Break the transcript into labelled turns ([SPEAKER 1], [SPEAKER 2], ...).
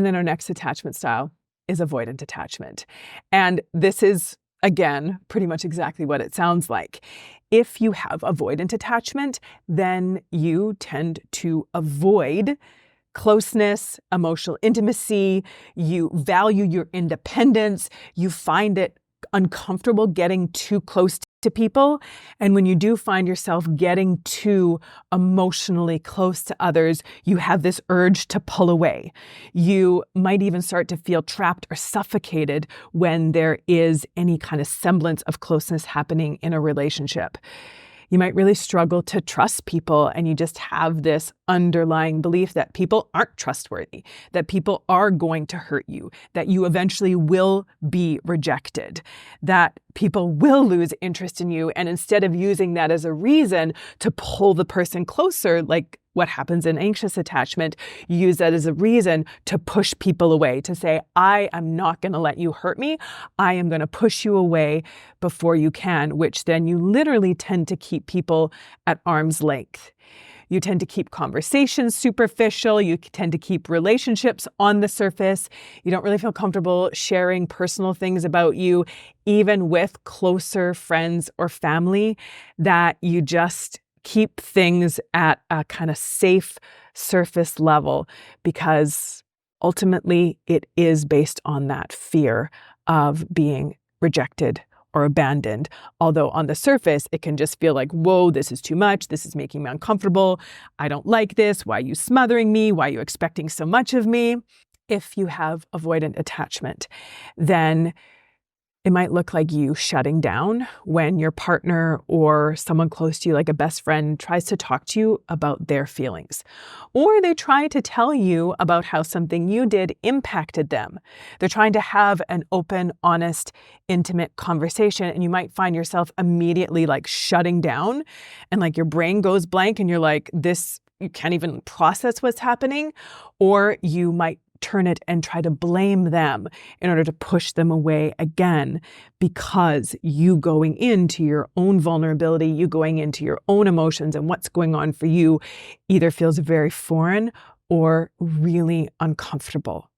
[SPEAKER 1] And then our next attachment style is avoidant attachment. And this is, again, pretty much exactly what it sounds like. If you have avoidant attachment, then you tend to avoid closeness, emotional intimacy. You value your independence. You find it uncomfortable getting too close to people. And when you do find yourself getting too emotionally close to others, you have this urge to pull away. You might even start to feel trapped or suffocated when there is any kind of semblance of closeness happening in a relationship. You might really struggle to trust people, and you just have this underlying belief that people aren't trustworthy, that people are going to hurt you, that you eventually will be rejected, that people will lose interest in you. And instead of using that as a reason to pull the person closer, like what happens in anxious attachment, you use that as a reason to push people away, to say, I am not going to let you hurt me. I am going to push you away before you can, which then you literally tend to keep people at arm's length. You tend to keep conversations superficial. You tend to keep relationships on the surface. You don't really feel comfortable sharing personal things about you, even with closer friends or family, that you just keep things at a kind of safe surface level, because ultimately it is based on that fear of being rejected or abandoned. Although on the surface, it can just feel like, whoa, this is too much. This is making me uncomfortable. I don't like this. Why are you smothering me? Why are you expecting so much of me? If you have avoidant attachment, then it might look like you shutting down when your partner or someone close to you, like a best friend, tries to talk to you about their feelings. Or they try to tell you about how something you did impacted them. They're trying to have an open, honest, intimate conversation, and you might find yourself immediately like shutting down, and like your brain goes blank and you're like, you can't even process what's happening. Or you might turn it and try to blame them in order to push them away again, because you going into your own vulnerability, you going into your own emotions and what's going on for you either feels very foreign or really uncomfortable.